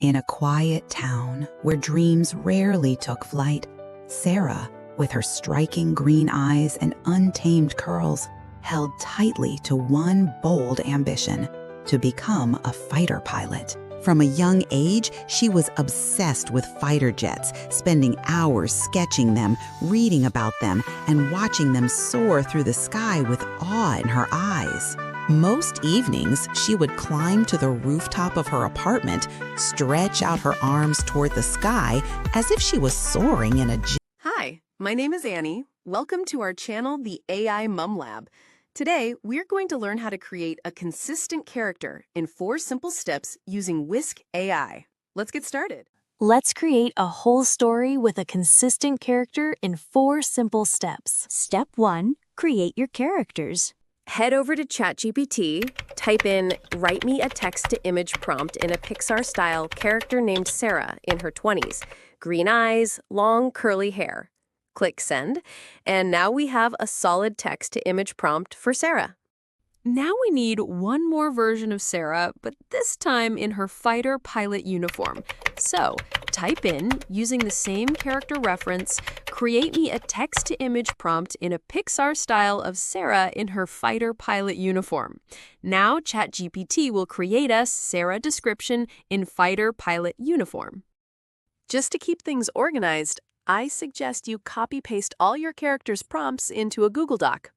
In a quiet town where dreams rarely took flight, Sarah, with her striking green eyes and untamed curls, held tightly to one bold ambition: to become a fighter pilot. From a young age, she was obsessed with fighter jets, spending hours sketching them, reading about them, and watching them soar through the sky with awe in her eyes. Most evenings, she would climb to the rooftop of her apartment, stretch out her arms toward the sky as if she was soaring in a jet. Hi, my name is Annie. Welcome to our channel, the AI Mum Lab. Today, we're going to learn how to create a consistent character in 4 simple steps using Whisk AI. Let's get started. Let's create a whole story with a consistent character in 4 simple steps. Step 1. Create your characters. Head over to ChatGPT, type in "Write me a text-to-image prompt in a Pixar-style character named Sarah in her 20s, green eyes, long curly hair." Click send, and now we have a solid text-to-image prompt for Sarah. Now we need one more version of Sarah, but this time in her fighter pilot uniform. So type in, using the same character reference, "Create me a text-to-image prompt in a Pixar style of Sarah in her fighter pilot uniform." Now ChatGPT will create us Sarah description in fighter pilot uniform. Just to keep things organized, I suggest you copy-paste all your characters' prompts into a Google Doc.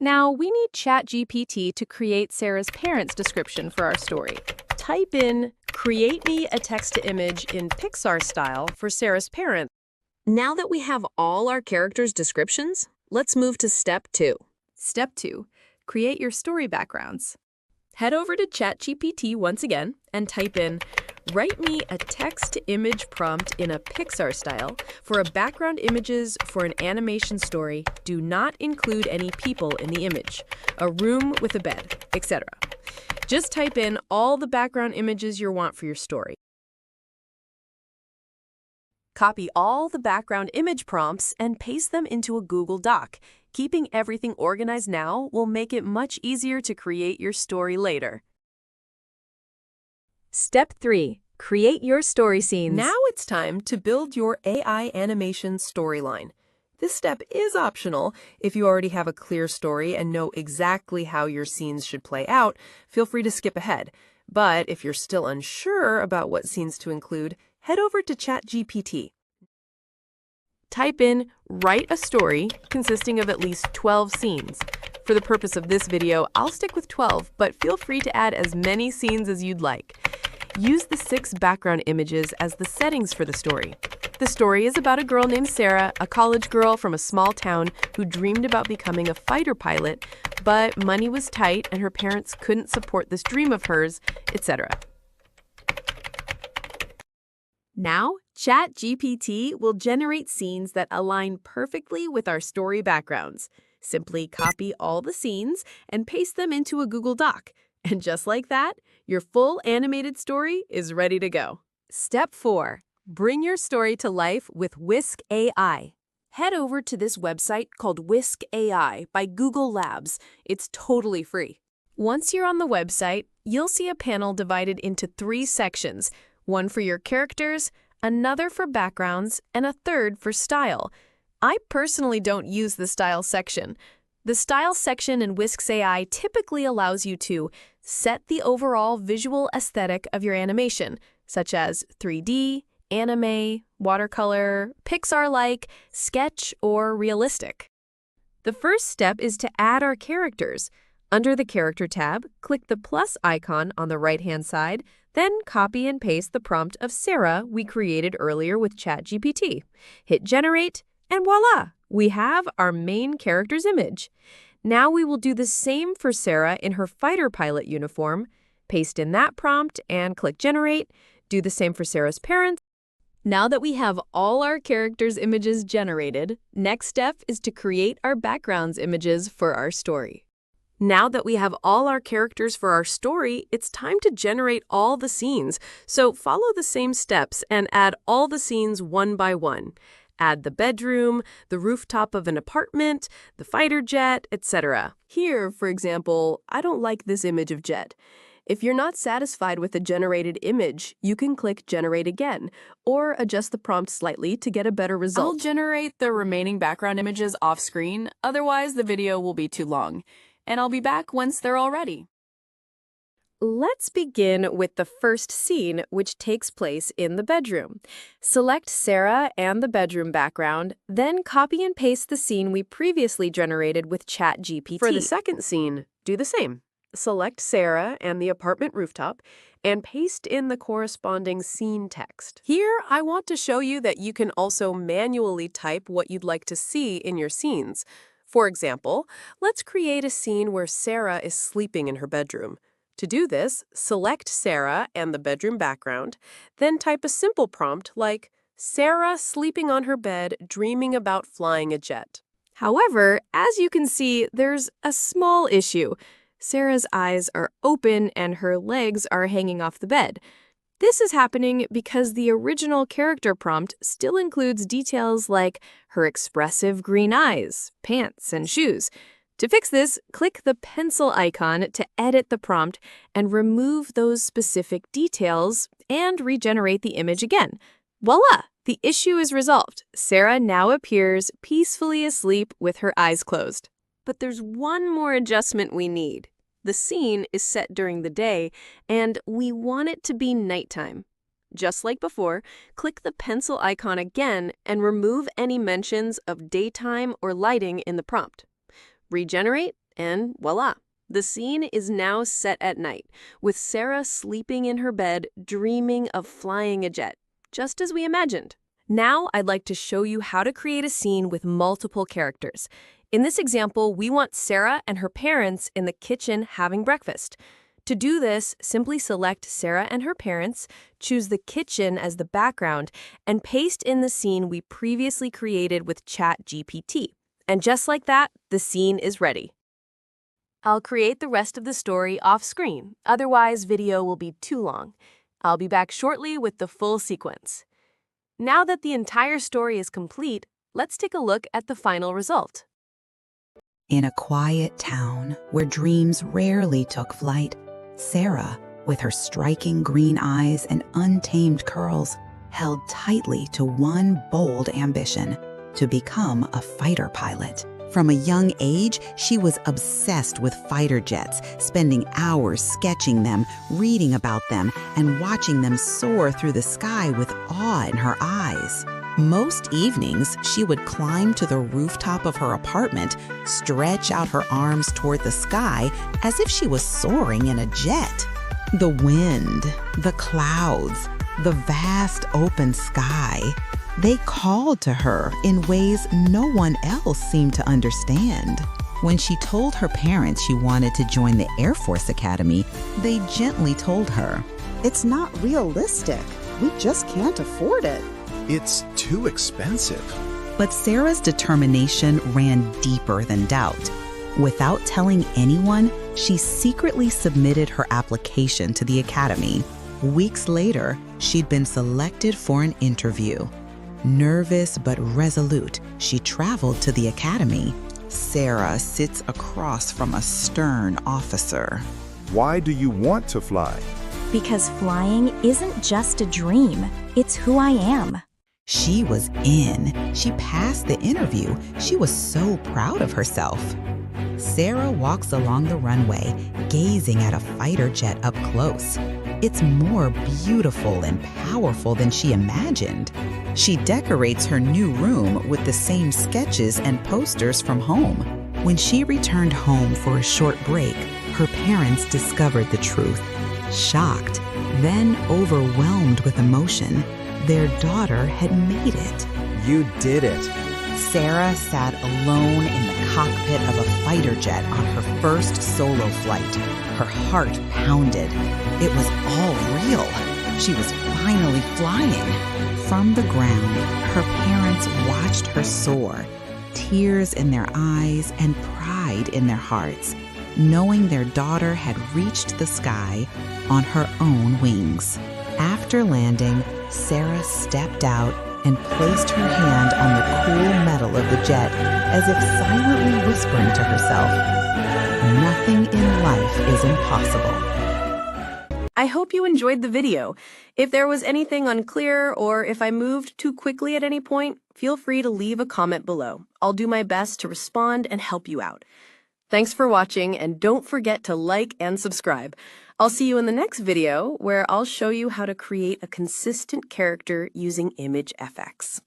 Now, we need ChatGPT to create Sarah's parents' description for our story. Type in, "Create me a text-to-image in Pixar style for Sarah's parents." Now that we have all our characters' descriptions, let's move to Step 2. Step 2. Create your story backgrounds. Head over to ChatGPT once again and type in, "Write me a text-to-image prompt in a Pixar style for a background images for an animation story. Do not include any people in the image, a room with a bed, etc." Just type in all the background images you want for your story. Copy all the background image prompts and paste them into a Google Doc. Keeping everything organized now will make it much easier to create your story later. Step 3. Create your story scenes. Now it's time to build your AI animation storyline. This step is optional. If you already have a clear story and know exactly how your scenes should play out, feel free to skip ahead. But if you're still unsure about what scenes to include, head over to ChatGPT. Type in, "Write a story consisting of at least 12 scenes." For the purpose of this video, I'll stick with 12, but feel free to add as many scenes as you'd like. Use the 6 background images as the settings for the story. The story is about a girl named Sarah, a college girl from a small town who dreamed about becoming a fighter pilot, but money was tight and her parents couldn't support this dream of hers, etc. Now, ChatGPT will generate scenes that align perfectly with our story backgrounds. Simply copy all the scenes and paste them into a Google Doc. And just like that, your full animated story is ready to go. Step 4. Bring your story to life with Whisk AI. Head over to this website called Whisk AI by Google Labs. It's totally free. Once you're on the website, you'll see a panel divided into 3 sections, one for your characters, another for backgrounds, and a third for style. I personally don't use the style section. The style section in Whisk AI typically allows you to set the overall visual aesthetic of your animation, such as 3D, anime, watercolor, Pixar-like, sketch, or realistic. The first step is to add our characters. Under the Character tab, click the plus icon on the right-hand side, then copy and paste the prompt of Sarah we created earlier with ChatGPT. Hit Generate, and voila! We have our main character's image. Now we will do the same for Sarah in her fighter pilot uniform. Paste in that prompt and click Generate. Do the same for Sarah's parents. Now that we have all our characters' images generated, next step is to create our backgrounds images for our story. Now that we have all our characters for our story, it's time to generate all the scenes. So follow the same steps and add all the scenes one by one. Add the bedroom, the rooftop of an apartment, the fighter jet, etc. Here, for example, I don't like this image of Jet. If you're not satisfied with the generated image, you can click Generate Again, or adjust the prompt slightly to get a better result. I'll generate the remaining background images off screen, otherwise the video will be too long. And I'll be back once they're all ready. Let's begin with the first scene, which takes place in the bedroom. Select Sarah and the bedroom background, then copy and paste the scene we previously generated with ChatGPT. For the second scene, do the same. Select Sarah and the apartment rooftop, and paste in the corresponding scene text. Here, I want to show you that you can also manually type what you'd like to see in your scenes. For example, let's create a scene where Sarah is sleeping in her bedroom. To do this, select Sarah and the bedroom background, then type a simple prompt like, Sarah sleeping on her bed, dreaming about flying a jet. However, as you can see, there's a small issue. Sarah's eyes are open and her legs are hanging off the bed. This is happening because the original character prompt still includes details like her expressive green eyes, pants, and shoes. To fix this, click the pencil icon to edit the prompt and remove those specific details and regenerate the image again. Voila! The issue is resolved. Sarah now appears peacefully asleep with her eyes closed. But there's one more adjustment we need. The scene is set during the day, and we want it to be nighttime. Just like before, click the pencil icon again and remove any mentions of daytime or lighting in the prompt. Regenerate, and voila! The scene is now set at night, with Sarah sleeping in her bed, dreaming of flying a jet, just as we imagined. Now I'd like to show you how to create a scene with multiple characters. In this example, we want Sarah and her parents in the kitchen having breakfast. To do this, simply select Sarah and her parents, choose the kitchen as the background, and paste in the scene we previously created with ChatGPT. And just like that, the scene is ready. I'll create the rest of the story off screen, otherwise video will be too long. I'll be back shortly with the full sequence. Now that the entire story is complete, let's take a look at the final result. In a quiet town where dreams rarely took flight, Sarah, with her striking green eyes and untamed curls, held tightly to one bold ambition: to become a fighter pilot. From a young age, she was obsessed with fighter jets, spending hours sketching them, reading about them, and watching them soar through the sky with awe in her eyes. Most evenings, she would climb to the rooftop of her apartment, stretch out her arms toward the sky as if she was soaring in a jet. The wind, the clouds, the vast open sky, they called to her in ways no one else seemed to understand. When she told her parents she wanted to join the Air Force Academy, they gently told her, "It's not realistic. We just can't afford it." It's too expensive. But Sarah's determination ran deeper than doubt. Without telling anyone, she secretly submitted her application to the academy. Weeks later, she'd been selected for an interview. Nervous but resolute, she traveled to the academy. Sarah sits across from a stern officer. Why do you want to fly? Because flying isn't just a dream, it's who I am. She was in. She passed the interview. She was so proud of herself. Sarah walks along the runway, gazing at a fighter jet up close. It's more beautiful and powerful than she imagined. She decorates her new room with the same sketches and posters from home. When she returned home for a short break, her parents discovered the truth. Shocked, then overwhelmed with emotion, their daughter had made it. You did it. Sarah sat alone in the cockpit of a fighter jet on her first solo flight. Her heart pounded. It was all real. She was finally flying. From the ground, her parents watched her soar, tears in their eyes and pride in their hearts, knowing their daughter had reached the sky on her own wings. After landing, Sarah stepped out and placed her hand on the cool metal of the jet as if silently whispering to herself, "Nothing in life is impossible." I hope you enjoyed the video. If there was anything unclear or if I moved too quickly at any point, feel free to leave a comment below. I'll do my best to respond and help you out. Thanks for watching, and don't forget to like and subscribe. I'll see you in the next video where I'll show you how to create a consistent character using ImageFX.